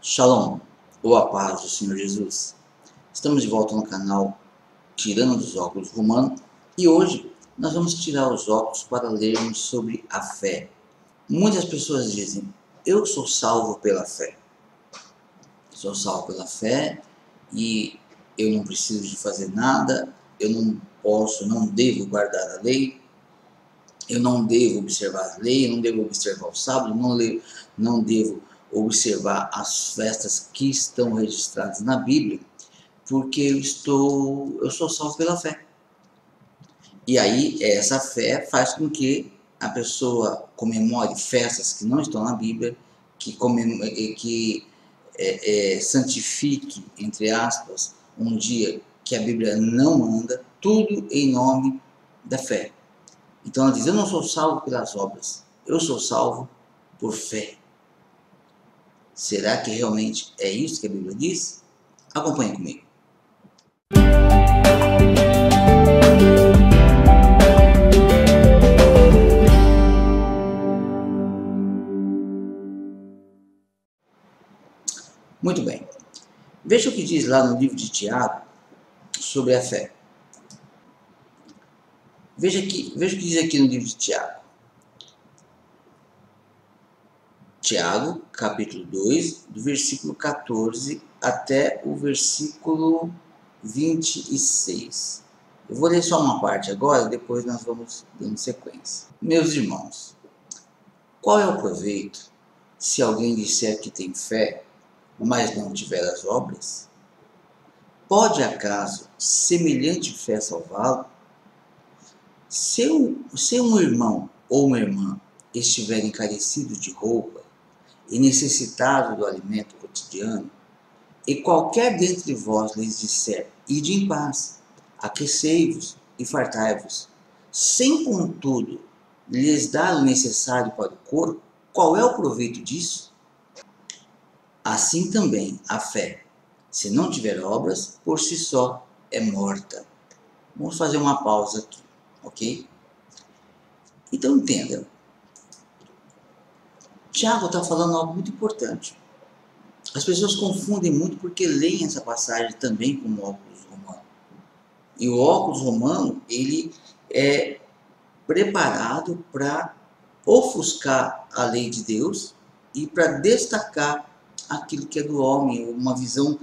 Shalom, ou a paz do Senhor Jesus. Estamos de volta no canal Tirando dos Óculos Romano e hoje nós vamos tirar os óculos para lermos sobre a fé. Muitas pessoas dizem, eu sou salvo pela fé. Sou salvo pela fé e eu não preciso de fazer nada, eu não devo guardar a lei, eu não devo observar a lei, eu não devo observar o sábado, não devo observar as festas que estão registradas na Bíblia, porque eu sou salvo pela fé. E aí essa fé faz com que a pessoa comemore festas que não estão na Bíblia, que santifique, entre aspas, um dia que a Bíblia não manda, tudo em nome da fé. Então ela diz, eu não sou salvo pelas obras, eu sou salvo por fé. Será que realmente é isso que a Bíblia diz? Acompanhe comigo. Muito bem. Veja o que diz lá no livro de Tiago sobre a fé. Veja o que diz aqui no livro de Tiago. Tiago, capítulo 2, do versículo 14 até o versículo 26. Eu vou ler só uma parte agora, depois nós vamos dando sequência. Meus irmãos, qual é o proveito se alguém disser que tem fé, mas não tiver as obras? Pode acaso semelhante fé salvá-lo? Se um irmão ou uma irmã estiver encarecido de roupa e necessitado do alimento cotidiano, e qualquer dentre vós lhes disser, ide em paz, aquecei-vos e fartai-vos, sem contudo lhes dar o necessário para o corpo, qual é o proveito disso? Assim também a fé, se não tiver obras, por si só é morta. Vamos fazer uma pausa aqui, ok? Então entenda, Tiago está falando algo muito importante. As pessoas confundem muito porque leem essa passagem também como óculos romano. E o óculos romano, ele é preparado para ofuscar a lei de Deus e para destacar aquilo que é do homem, uma visão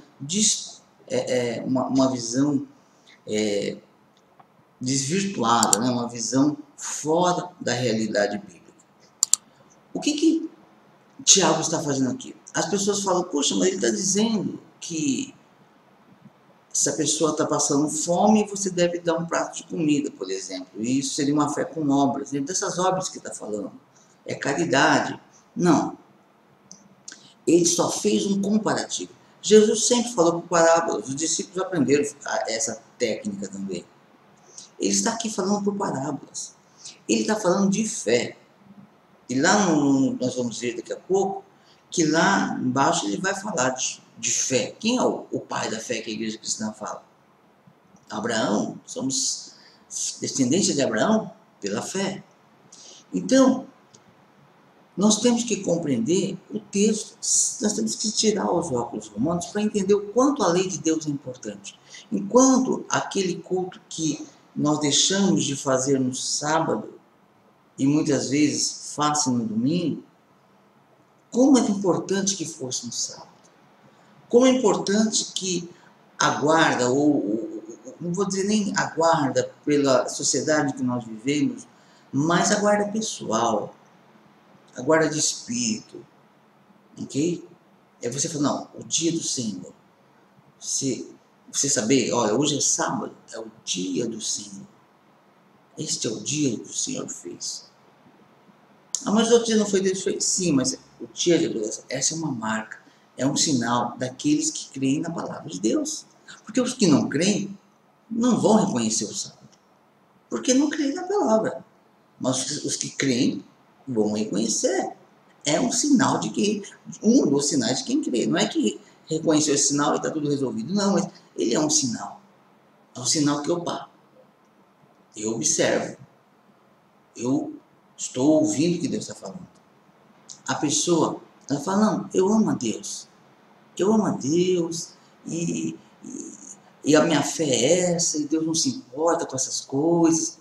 desvirtuada, né? Uma visão fora da realidade bíblica. O que Tiago está fazendo aqui? As pessoas falam, poxa, mas ele está dizendo que se a pessoa está passando fome, você deve dar um prato de comida, por exemplo. E isso seria uma fé com obras. É dessas obras que está falando. É caridade. Não. Ele só fez um comparativo. Jesus sempre falou por parábolas. Os discípulos aprenderam essa técnica também. Ele está aqui falando por parábolas. Ele está falando de fé. E lá nós vamos ver daqui a pouco que lá embaixo ele vai falar de fé. Quem é o pai da fé que a igreja cristã fala? Abraão. Somos descendência de Abraão pela fé. Então, nós temos que compreender o texto. Nós temos que tirar os óculos romanos para entender o quanto a lei de Deus é importante. Enquanto aquele culto que nós deixamos de fazer no sábado e muitas vezes faça no domingo, como é importante que fosse no sábado. Como é importante que a guarda, ou não vou dizer nem a guarda pela sociedade que nós vivemos, mas a guarda pessoal, a guarda de espírito, ok? É você falar, não, o dia do Senhor. Você saber, olha, hoje é sábado, é o dia do Senhor. Este é o dia que o Senhor fez. Ah, mas o outro dia não foi Deus que fez? Sim, mas o dia de adoração, essa é uma marca, é um sinal daqueles que creem na palavra de Deus. Porque os que não creem não vão reconhecer o sábado, porque não creem na palavra. Mas os que creem vão reconhecer. É um sinal de que, um dos sinais de quem crê. Não é que reconheceu esse sinal e está tudo resolvido. Não, mas ele é um sinal. É um sinal que eu observo. Eu estou ouvindo o que Deus está falando. A pessoa, ela fala, não, eu amo a Deus. eu amo a Deus e, e, e a minha fé é essa, e Deus não se importa com essas coisas.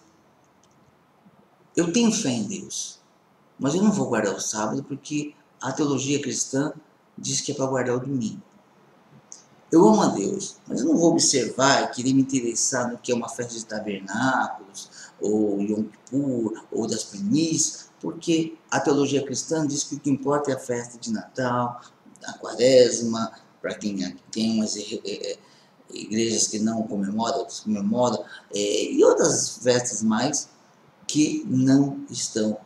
Eu tenho fé em Deus, mas eu não vou guardar o sábado porque a teologia cristã diz que é para guardar o domingo. Eu amo a Deus, mas eu não vou observar e querer me interessar no que é uma festa de tabernáculos, ou Yom Kippur, ou das primícias, porque a teologia cristã diz que o que importa é a festa de Natal, a Quaresma, para quem tem umas igrejas que não comemoram, outras comemoram, e outras festas mais que não estão,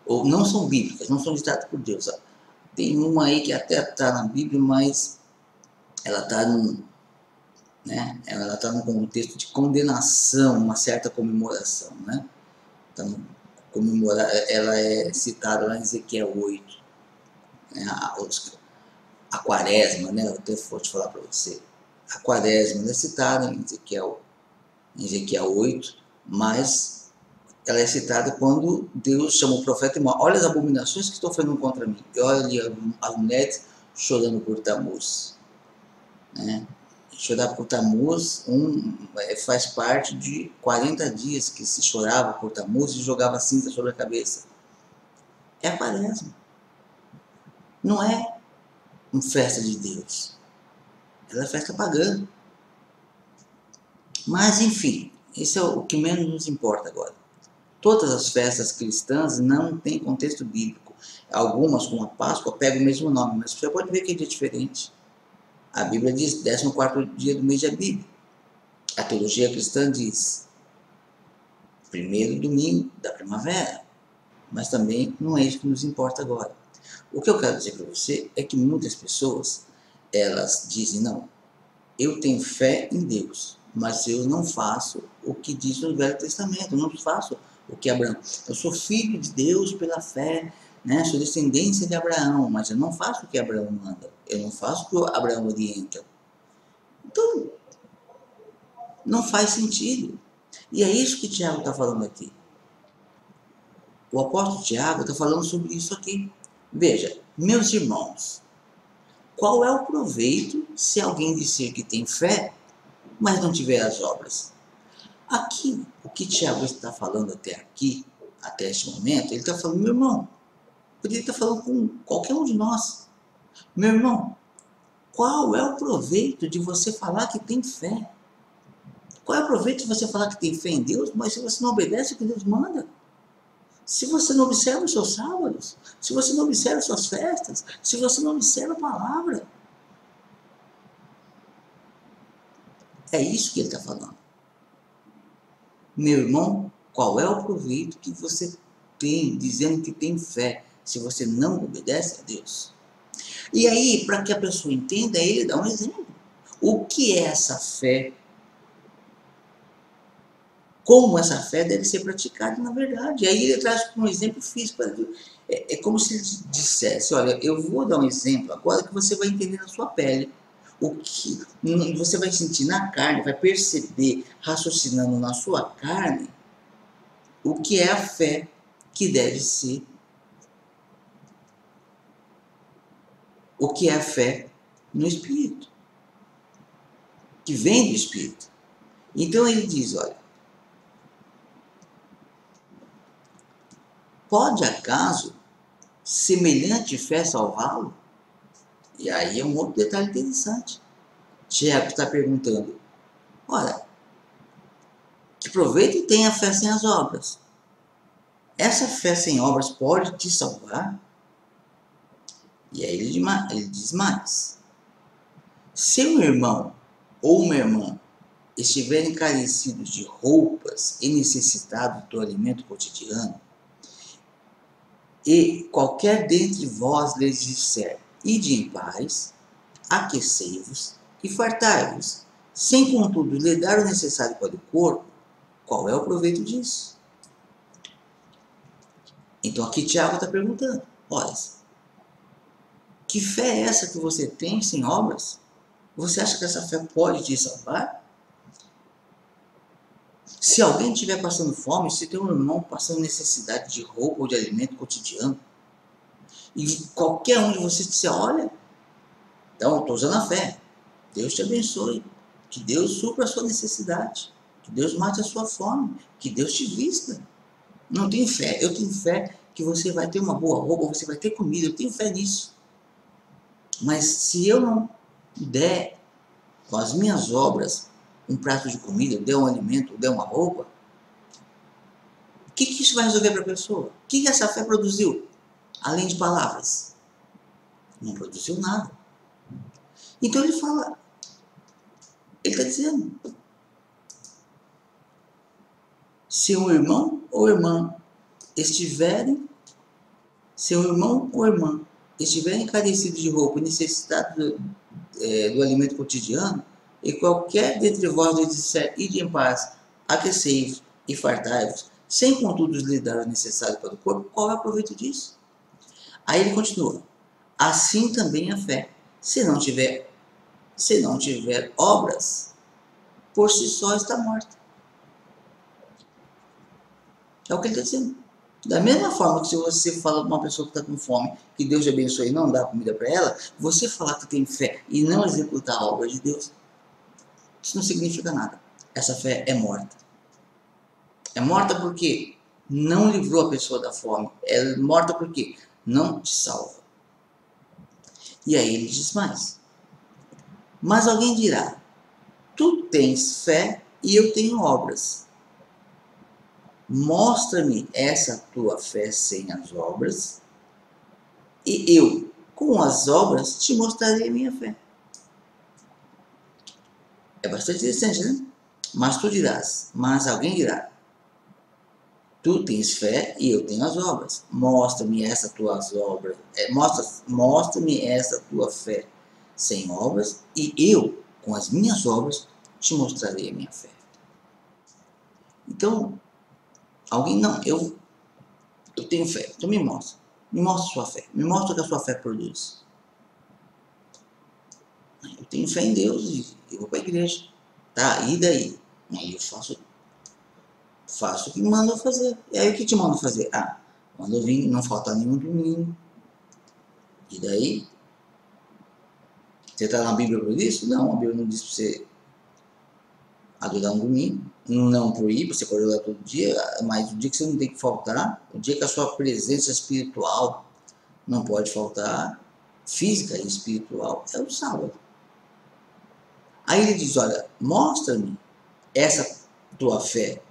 ou não são bíblicas, não são ditadas por Deus. Tem uma aí que até está na Bíblia, mas ela está num contexto de condenação, uma certa comemoração, né? Então, ela é citada lá em Ezequiel 8, né? A quaresma, né? Eu até vou te falar para você. A quaresma é citada em Ezequiel 8, mas ela é citada quando Deus chama o profeta e mostra: olha as abominações que estão fazendo contra mim. E olha ali as mulheres chorando por Tamuz, né? Chorar por Tamuz faz parte de 40 dias que se chorava por Tamuz e jogava cinza sobre a cabeça. É a quaresma. Não é uma festa de Deus. Ela é festa pagã. Mas, enfim, isso é o que menos nos importa agora. Todas as festas cristãs não têm contexto bíblico. Algumas, como a Páscoa, pegam o mesmo nome, mas você pode ver que é dia diferente. A Bíblia diz 14º dia do mês de Abib. A teologia cristã diz primeiro domingo da primavera. Mas também não é isso que nos importa agora. O que eu quero dizer para você é que muitas pessoas, elas dizem: não, eu tenho fé em Deus, mas eu não faço o que diz no Velho Testamento, eu não faço o que Abraão. Eu sou filho de Deus pela fé, né? Sou descendência de Abraão, mas eu não faço o que Abraão manda, eu não faço o que Abraão orienta. Então, não faz sentido. E é isso que Tiago está falando aqui. O apóstolo Tiago está falando sobre isso aqui. Veja, meus irmãos, qual é o proveito se alguém disser que tem fé, mas não tiver as obras? Aqui, o que Tiago está falando até aqui, até este momento, ele está falando: meu irmão, poderia estar falando com qualquer um de nós. Meu irmão, qual é o proveito de você falar que tem fé? Qual é o proveito de você falar que tem fé em Deus, mas se você não obedece o que Deus manda? Se você não observa os seus sábados, se você não observa as suas festas, se você não observa a palavra. É isso que ele está falando. Meu irmão, qual é o proveito que você tem dizendo que tem fé, se você não obedece a Deus? E aí, para que a pessoa entenda, ele dá um exemplo. O que é essa fé? Como essa fé deve ser praticada na verdade. E aí ele traz um exemplo físico. É como se ele dissesse: olha, eu vou dar um exemplo agora que você vai entender na sua pele. O que você vai sentir na carne, vai perceber, raciocinando na sua carne, o que é a fé que deve ser. O que é a fé no Espírito, que vem do Espírito. Então ele diz: olha, pode acaso semelhante fé salvá-lo? E aí é um outro detalhe interessante. Tiago está perguntando: olha, que proveito tem a fé sem as obras? Essa fé sem obras pode te salvar? E aí ele diz mais: se um irmão ou uma irmã estiverem carecidos de roupas e necessitados do alimento cotidiano, e qualquer dentre vós lhes disser: ide em paz, aquecei-vos e fartai-vos, sem contudo lhe dar o necessário para o corpo, qual é o proveito disso? Então aqui Tiago está perguntando: olha, que fé é essa que você tem sem obras? Você acha que essa fé pode te salvar? Se alguém estiver passando fome, se tem um irmão passando necessidade de roupa ou de alimento cotidiano, e qualquer um de vocês disser: olha, Então, estou usando a fé. Deus te abençoe. Que Deus supra a sua necessidade. Que Deus mate a sua fome. Que Deus te vista. Não tenho fé. Eu tenho fé que você vai ter uma boa roupa, você vai ter comida. Eu tenho fé nisso. Mas se eu não der com as minhas obras um prato de comida, der um alimento, der uma roupa, o que isso vai resolver para a pessoa? O que essa fé produziu? Além de palavras. Não produziu nada. Então ele fala, ele está dizendo, se um irmão ou irmã estiverem, se um irmão ou irmã estiverem carecidos de roupa e necessitados do alimento cotidiano, e qualquer dentre vós lhes disser, ide em paz, aquecei-vos e fartai-vos, sem contudo lhes dar o necessário para o corpo, qual é o proveito disso? Aí ele continua, assim também a fé, se não tiver obras, por si só está morta. É o que ele está dizendo. Da mesma forma que se você fala para uma pessoa que está com fome, que Deus te abençoe e não dá comida para ela, você falar que tem fé e não executar a obra de Deus, isso não significa nada. Essa fé é morta. É morta porque não livrou a pessoa da fome. É morta porque não te salva. E aí ele diz mais. Mas alguém dirá, tu tens fé e eu tenho obras. Mostra-me essa tua fé sem as obras, e eu, com as obras, te mostrarei a minha fé. É bastante interessante, né? Mas tu dirás, mas alguém dirá, tu tens fé e eu tenho as obras. Mostra-me essa tuas obras, mostra-me essa tua fé sem obras, e eu, com as minhas obras, te mostrarei a minha fé. Então, alguém não, eu tenho fé, então me mostra a sua fé, me mostra o que a sua fé produz. Eu tenho fé em Deus e eu vou para a igreja, tá, e daí? Aí eu faço o que me mandam fazer. E aí o que te mandam fazer? Quando eu vim, não faltar nenhum domingo. E daí? Você está na Bíblia por isso? Não, a Bíblia não diz para você adorar um domingo, não proíbe, você pode adorar todo dia, mas o dia que você não tem que faltar, o dia que a sua presença espiritual não pode faltar, física e espiritual, é o sábado. Aí ele diz, olha, mostra-me essa tua fé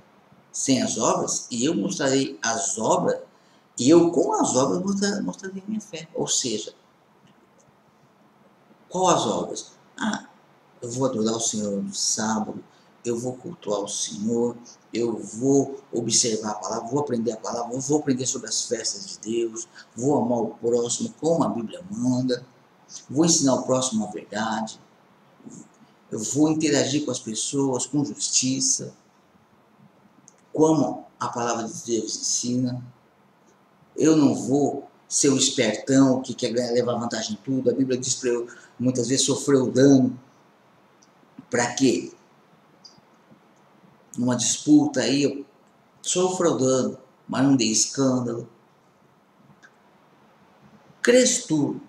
sem as obras, e eu mostrarei as obras, e eu com as obras mostrarei a minha fé. Ou seja, qual as obras? Eu vou adorar o Senhor no sábado, eu vou cultuar o Senhor, eu vou observar a palavra, vou aprender a palavra, vou aprender sobre as festas de Deus, vou amar o próximo como a Bíblia manda, vou ensinar o próximo a verdade, eu vou interagir com as pessoas com justiça, como a palavra de Deus ensina. Eu não vou ser o espertão que quer levar vantagem em tudo. A Bíblia diz para eu, muitas vezes, sofrer o dano. Para quê? Numa disputa aí, eu sofro o dano, mas não dei escândalo. Crês tu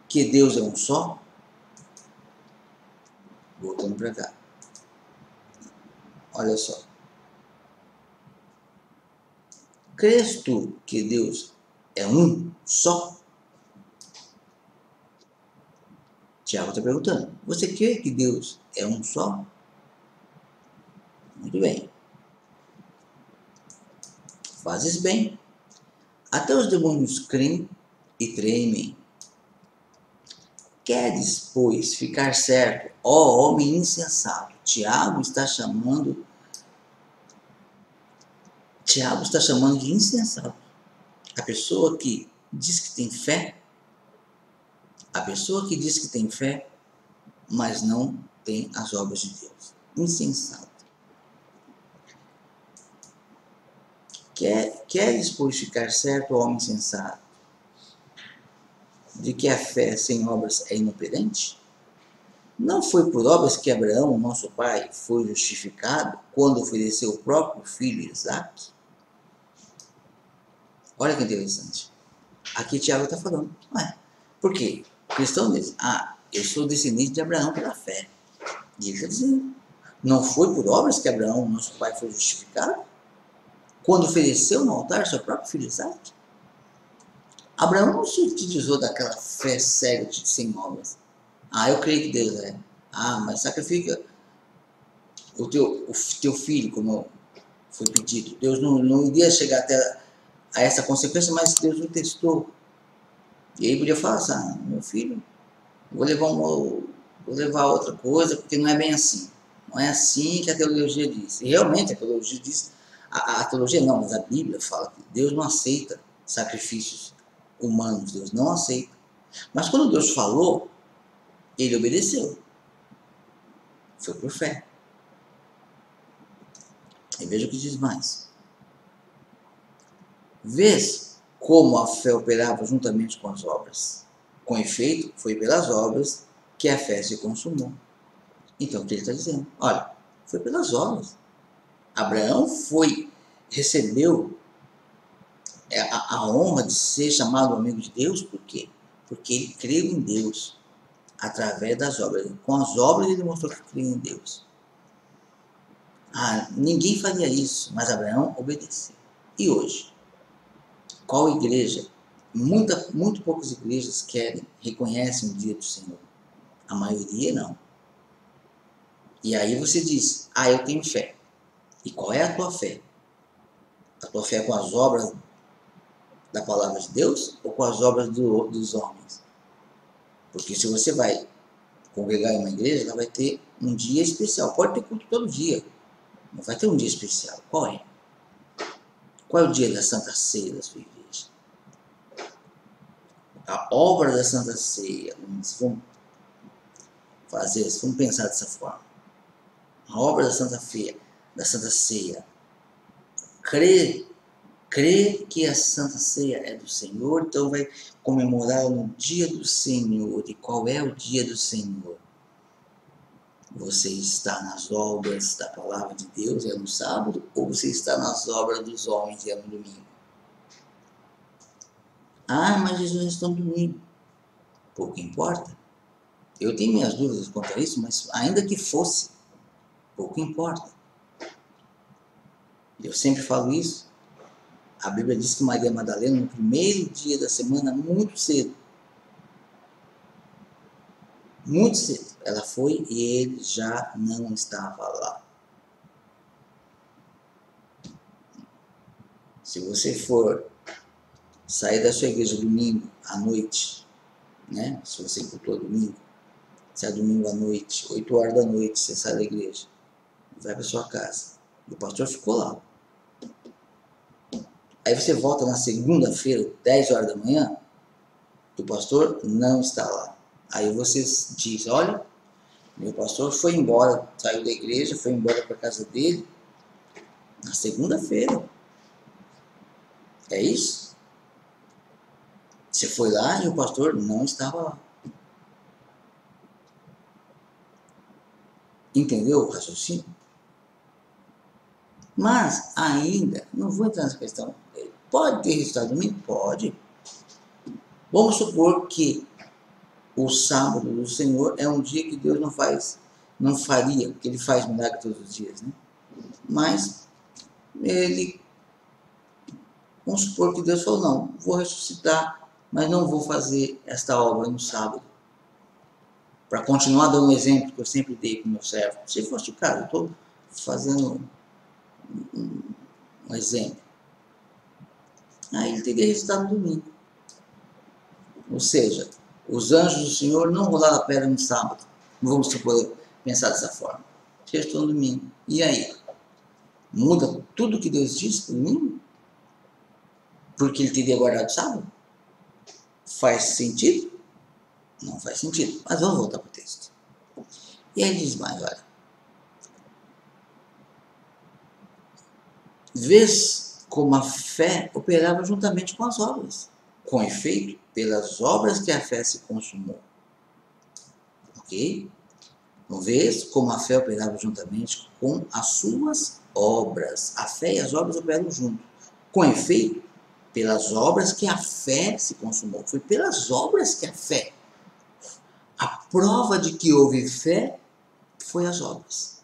que Deus é um só? Voltando para cá. Olha só. Crês tu que Deus é um só? Tiago está perguntando. Você crê que Deus é um só? Muito bem. Fazes bem. Até os demônios creem e tremem. Queres, pois, ficar certo, ó homem insensato? Tiago está chamando de insensato a pessoa que diz que tem fé, mas não tem as obras de Deus. Insensato. Queres, pois, ficar certo, ó homem sensato, de que a fé sem obras é inoperante? Não foi por obras que Abraão, nosso pai, foi justificado quando ofereceu o próprio filho Isaque? Olha que interessante. Aqui Tiago está falando. Por quê? O cristão diz, eu sou descendente de Abraão pela fé. E ele está dizendo, não foi por obras que Abraão, nosso pai, foi justificado? Quando ofereceu no altar seu próprio filho Isaac? Abraão não se utilizou daquela fé cega sem obras. Eu creio que Deus é. Mas sacrifica o teu filho, como foi pedido. Deus não iria chegar até a essa consequência, mas Deus o testou. E aí podia falar assim, meu filho, vou levar outra coisa, porque não é bem assim. Não é assim que a teologia diz. E realmente a teologia diz, a teologia não, mas a Bíblia fala que Deus não aceita sacrifícios humanos, Deus não aceita. Mas quando Deus falou, ele obedeceu. Foi por fé. E veja o que diz mais. Vês como a fé operava juntamente com as obras. Com efeito, foi pelas obras que a fé se consumou. Então, o que ele está dizendo? Olha, foi pelas obras. Abraão recebeu a honra de ser chamado amigo de Deus, por quê? Porque ele creu em Deus através das obras. Com as obras ele mostrou que cria em Deus. Ninguém faria isso, mas Abraão obedeceu. E hoje? Qual igreja? Muito poucas igrejas reconhecem o dia do Senhor. A maioria não. E aí você diz, eu tenho fé. E qual é a tua fé? A tua fé é com as obras da palavra de Deus ou com as obras dos homens? Porque se você vai congregar em uma igreja, ela vai ter um dia especial. Pode ter culto todo dia, mas vai ter um dia especial. Qual é? Qual é o dia da Santa Ceia da sua igreja? A obra da Santa Ceia, vamos pensar dessa forma. A obra da Santa Ceia, crê que a Santa Ceia é do Senhor, então vai comemorar no dia do Senhor. E qual é o dia do Senhor? Você está nas obras da palavra de Deus, é no sábado, ou você está nas obras dos homens, é no domingo? Mas Jesus está no domingo. Pouco importa. Eu tenho minhas dúvidas quanto a isso, mas ainda que fosse, pouco importa. Eu sempre falo isso. A Bíblia diz que Maria Madalena, no primeiro dia da semana, muito cedo, ela foi e ele já não estava lá. Se você for sair da sua igreja domingo à noite, né? Se você cultua domingo, sai domingo à noite, 8 horas da noite, você sai da igreja, vai para sua casa, e o pastor ficou lá. Aí você volta na segunda-feira, 10 horas da manhã, e o pastor não está lá. Aí você diz, olha, meu pastor foi embora, saiu da igreja, foi embora para a casa dele na segunda-feira. É isso? Você foi lá e o pastor não estava lá. Entendeu o raciocínio? Mas ainda, não vou entrar nessa questão, pode ter resultado domingo? Pode. Vamos supor que o sábado do Senhor é um dia que Deus não faria, porque ele faz milagre todos os dias, né? Mas vamos supor que Deus falou, não, vou ressuscitar, mas não vou fazer esta obra no sábado. Para continuar dando um exemplo que eu sempre dei para o meu servo. Se fosse o caso, eu estou fazendo um exemplo. Aí ele teria resultado no domingo. Ou seja, os anjos do Senhor não rolaram a pedra no sábado. Não vamos pensar dessa forma. Restou no domingo. E aí? Muda tudo o que Deus disse no domingo? Porque ele teria guardado o sábado? Faz sentido? Não faz sentido. Mas vamos voltar para o texto. E aí diz mais, olha. Vês como a fé operava juntamente com as obras. Com efeito, pelas obras que a fé se consumou. Ok? Não vês como a fé operava juntamente com as suas obras. A fé e as obras operam junto. Com efeito, pelas obras que a fé se consumou. Foi pelas obras que a fé. prova de que houve fé foi as obras.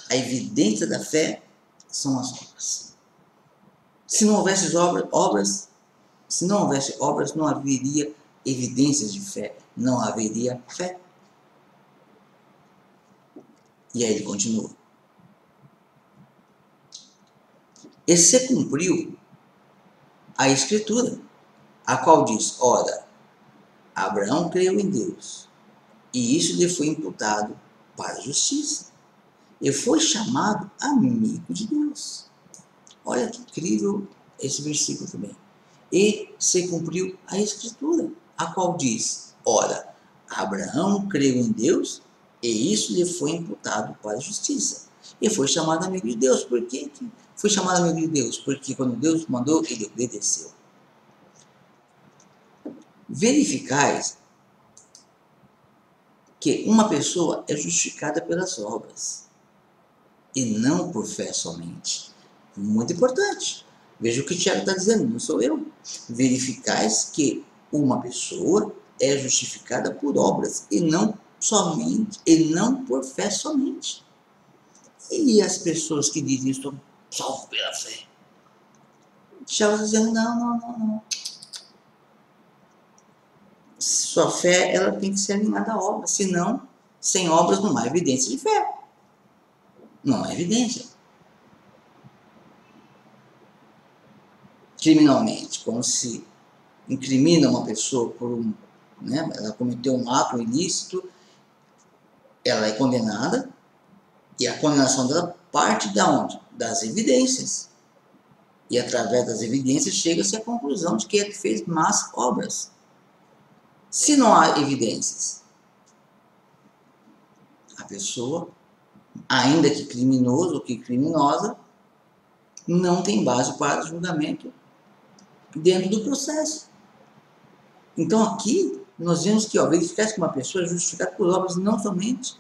A evidência da fé são as obras. Se não houvesse obras, não haveria evidências de fé, não haveria fé. E aí ele continua. E se cumpriu a Escritura, a qual diz, ora, Abraão creu em Deus, e isso lhe foi imputado para a justiça, e foi chamado amigo de Deus. Olha que incrível esse versículo também. E se cumpriu a Escritura, a qual diz, ora, Abraão creu em Deus, e isso lhe foi imputado para a justiça. E foi chamado amigo de Deus. Por que foi chamado amigo de Deus? Porque quando Deus mandou, ele obedeceu. Verificais que uma pessoa é justificada pelas obras, e não por fé somente. Muito importante. Veja o que o Tiago está dizendo, não sou eu. Verificais que uma pessoa é justificada por obras, e não somente, e não por fé somente. E as pessoas que dizem estou salvo pela fé? Tiago está dizendo, não. Sua fé, ela tem que ser alinhada à obra, senão, sem obras não há evidência de fé. Não há evidência. Criminalmente, quando se incrimina uma pessoa por ela cometeu um ato ilícito, ela é condenada, e a condenação dela parte de onde? Das evidências. E através das evidências chega-se à conclusão de que ele fez más obras. Se não há evidências, a pessoa, ainda que criminoso ou que criminosa, não tem base para julgamento dentro do processo. Então aqui nós vemos que verificar que uma pessoa é justificada por obras não somente,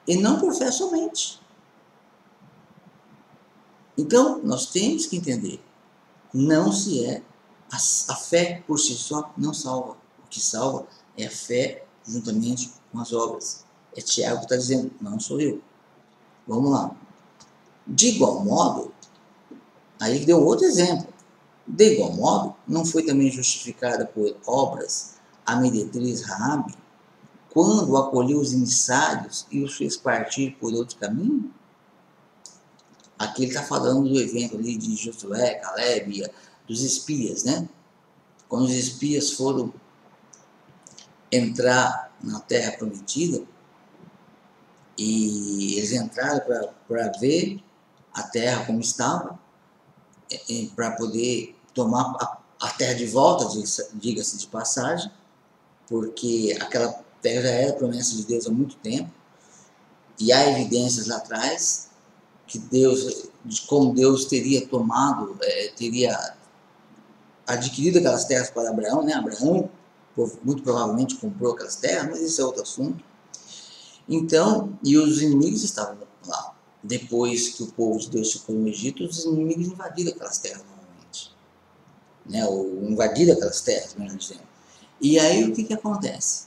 e não por fé somente. Então nós temos que entender, não se é, a fé por si só não salva. O que salva é a fé juntamente com as obras. É Tiago que está dizendo, não sou eu. Vamos lá. De igual modo, aí ele deu outro exemplo. De igual modo, não foi também justificada por obras a meretriz Raabe, quando acolheu os emissários e os fez partir por outro caminho? Aqui ele está falando do evento ali de Josué, Caleb, dos espias, né? Quando os espias foram entrar na terra prometida, e eles entraram para ver a terra como estava, para poder tomar a terra de volta, diga-se de passagem, porque aquela terra já era promessa de Deus há muito tempo, e há evidências lá atrás que Deus, de como Deus teria tomado, teria adquirido aquelas terras para Abraão, né? Abraão muito provavelmente comprou aquelas terras, mas isso é outro assunto. Então, e os inimigos estavam lá. Depois que o povo de Deus ficou no Egito, os inimigos invadiram aquelas terras novamente, né? Ou invadiram aquelas terras, melhor dizendo. E aí o que acontece?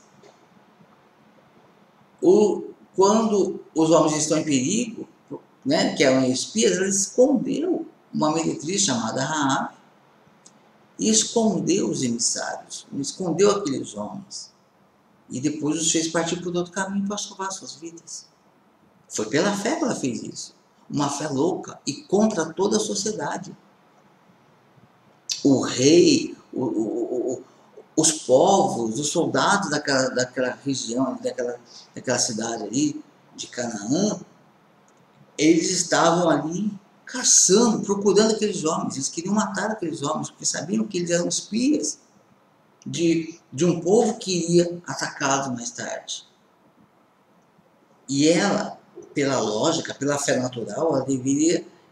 Quando os homens estão em perigo, né, que eram espias, ela escondeu uma meretriz chamada Raabe e escondeu os emissários, escondeu aqueles homens e depois os fez partir por outro caminho para salvar suas vidas. Foi pela fé que ela fez isso, uma fé louca e contra toda a sociedade. O rei, os povos, os soldados daquela região, daquela cidade ali de Canaã, eles estavam ali caçando, procurando aqueles homens. Eles queriam matar aqueles homens, porque sabiam que eles eram espias de um povo que iria atacá-los mais tarde. E ela, pela lógica, pela fé natural,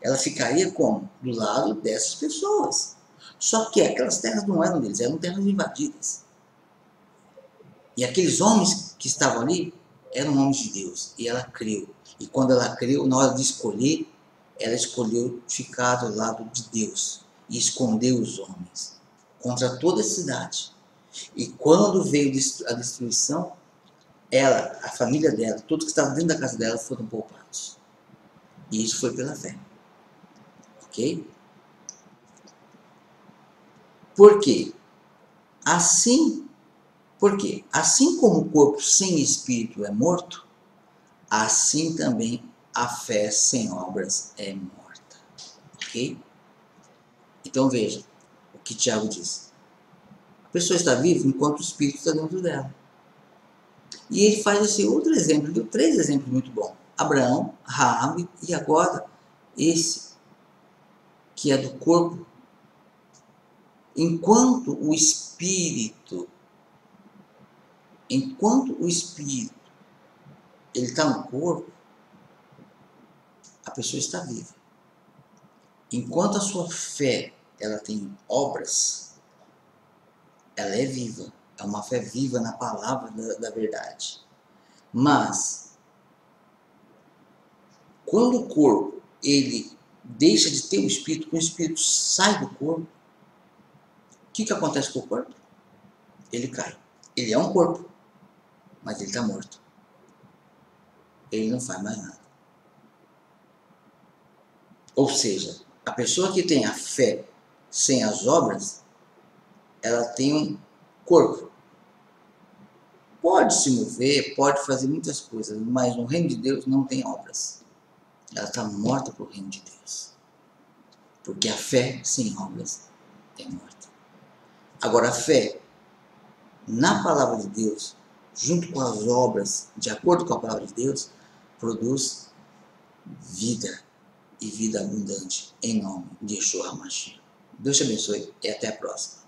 ela ficaria como? Do lado dessas pessoas. Só que aquelas terras não eram deles, eram terras invadidas. E aqueles homens que estavam ali eram homens de Deus. E ela creu. E quando ela creu, na hora de escolher, ela escolheu ficar do lado de Deus e escondeu os homens contra toda a cidade. E quando veio a destruição, ela, a família dela, todos que estavam dentro da casa dela foram poupados. E isso foi pela fé. Ok? Por quê? Assim como o corpo sem espírito é morto, assim também a fé sem obras é morta. Ok? Então veja o que Tiago diz. A pessoa está viva enquanto o espírito está dentro dela. E ele faz esse outro exemplo, deu 3 exemplos muito bons. Abraão, Raabe e agora esse que é do corpo. Enquanto o espírito ele está no corpo, a pessoa está viva. Enquanto a sua fé ela tem obras, ela é viva. É uma fé viva na palavra da verdade. Mas quando o corpo ele deixa de ter o espírito, quando o espírito sai do corpo, o que acontece com o corpo? Ele cai. Ele é um corpo, mas ele está morto. Ele não faz mais nada. Ou seja, a pessoa que tem a fé sem as obras, ela tem um corpo. Pode se mover, pode fazer muitas coisas, mas no reino de Deus não tem obras. Ela está morta para o reino de Deus. Porque a fé sem obras é morta. Agora, a fé na palavra de Deus, junto com as obras, de acordo com a palavra de Deus, produz vida e vida abundante, em nome de Yeshua HaMashiach. Deus te abençoe e até a próxima.